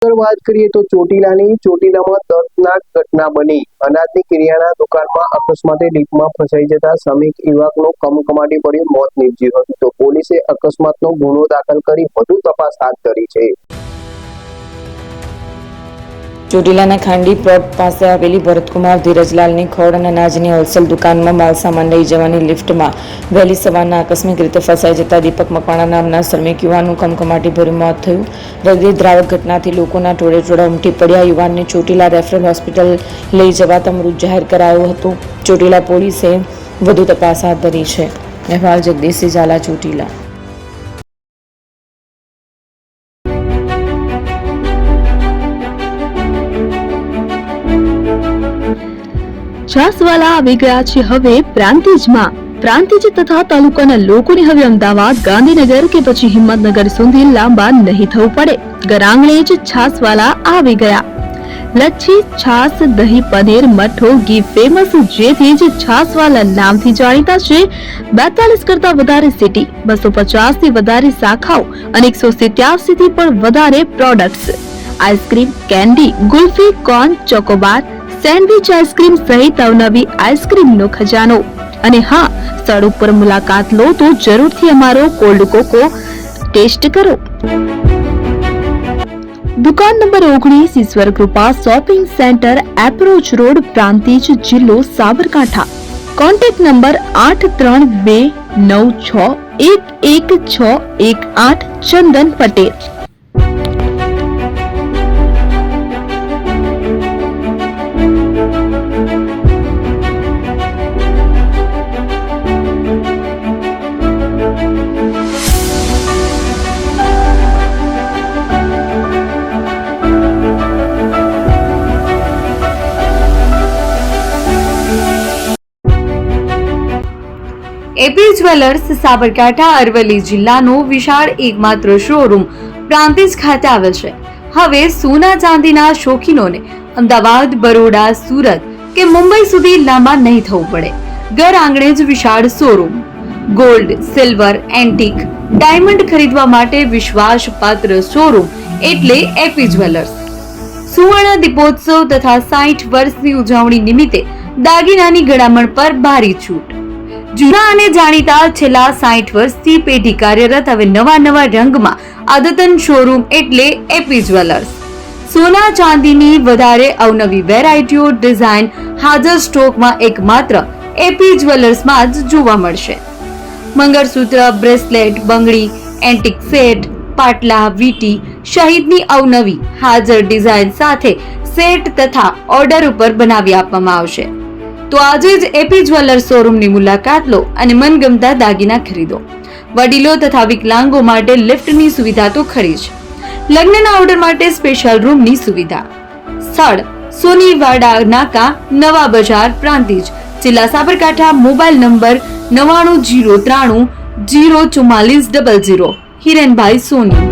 વાત કરીએ તો ચોટીલામાં દર્દનાક ઘટના બની। અનાજની કિરિયાણા દુકાનમાં અકસ્માતે ડીપમાં ફસાઈ જતા શ્રમિક યુવકનું કમકમાટી ભર્યું મોત નીપજ્યું હતું। તો પોલીસે અકસ્માતનો ગુનો દાખલ કરી વધુ તપાસ હાથ ધરી છે। ચોટીલાના ખાંડી પ્લોટ પાસે આવેલી ભરતકુમાર ધીરજલાલની ખોડ અને અનાજની હોલસેલ દુકાનમાં માલસામાન લઈ જવાની લિફ્ટમાં વહેલી સવારના આકસ્મિક રીતે ફસાઈ જતા દીપક મકવાણા નામના શ્રમિક યુવાનનું કમકમાટી ભર્યું મોત થયું। હૃદયદ્રાવક ઘટનાથી લોકોના ટોળે ઉમટી પડ્યા। યુવાનને ચોટીલા રેફરલ હોસ્પિટલ લઈ જવાતા મૃત જાહેર કરાયું હતું। ચોટીલા પોલીસે વધુ તપાસ હાથ ધરી છે। અહેવાલ જગદીશસિંહ ઝાલા, ચોટીલા। છાસવાલા આવી ગયા છે હવે પ્રાંતિજમાં। પ્રાંતિજ તથા તાલુકાના લોકોને હવે અમદાવાદ, ગાંધીનગર કે પછી હિંમતનગર સુધી લાંબા નહીં થવું પડે। ઘર આંગણે જ છાસવાલા આવી ગયા। લચ્છી, છાસ, દહીં, પનીર, મઠો, ઘી ફેમસ, જેથી જ છાસવાલા નામથી જાણીતા છે। 42 કરતા વધારે સિટી, 250 થી વધારે શાખાઓ અને 187 થી પણ વધારે products. Ice cream, candy, kulfi, corn, Chocobar, sandwich ice cream સહિત અવનવી આઈસ્ક્રીમનો ખજાનો। અને હા, સ્થળ ઉપર મુલાકાત લો તો જરૂરથી અમારો કોલ્ડ કોકો ટેસ્ટ કરો। દુકાન number 19, Ishwar Krupa shopping centre, approach road, Prantij, જિલ્લો Sabarkantha. Contact number 8329611618 Chandan Patel. AP jewellers Sabarkantha Aravalli જિલ્લાનો વિશાળ એકમાત્ર શોરૂમ પ્રાંતિજ ખાતે આવેલ છે। હવે સોના ચાંદીના શોખીનોને અમદાવાદ, બરોડા, સુરત કે મુંબઈ સુધી લાંબા નહીં થવું પડે। ઘર આંગણે જ વિશાળ showroom. Gold, silver, antique, diamond ખરીદવા માટે વિશ્વાસપાત્ર શોરૂમ એટલે એપી જ્વેલર્સ। સુવર્ણ દીપોત્સવ તથા 60 વર્ષની ઉજવણી નિમિત્તે દાગીનાની ગળામણ પર ભારી છૂટ। જૂના અને જાણીતા છેલ્લા 60 વર્ષથી પેઢી કાર્યરત હવે નવા રંગમાં અદ્યતન શોરૂમ એટલે એપી જ્વેલર્સ। સોના ચાંદીની વધારે અવનવી વેરાયટીઓ, ડિઝાઇન હાજર સ્ટોકમાં એકમાત્ર એપી જ્વેલર્સમાં જ જોવા મળશે। મંગળસૂત્ર, બ્રેસલેટ, બંગડી, એન્ટિક સેટ, પાટલા, વીટી સહિતની અવનવી હાજર ડિઝાઇન સાથે સેટ તથા ઓર્ડર ઉપર બનાવી આપવામાં આવશે। તો આજે જ એપી જ્વેલર્સ શોરૂમની મુલાકાત લો અને મનગમતા દાગીના ખરીદો। વડીલો તથા વિકલાંગો માટે લિફ્ટની સુવિધા તો ખરી જ, લગ્નના ઓર્ડર માટે સ્પેશિયલ રૂમની સુવિધા। સ્થળ સોનીવાડા નાકા, નવા બજાર, પ્રાંતિજ, જિલ્લા સાબરકાંઠા। Mobile number 9903004400। હિરેનભાઈ સોની।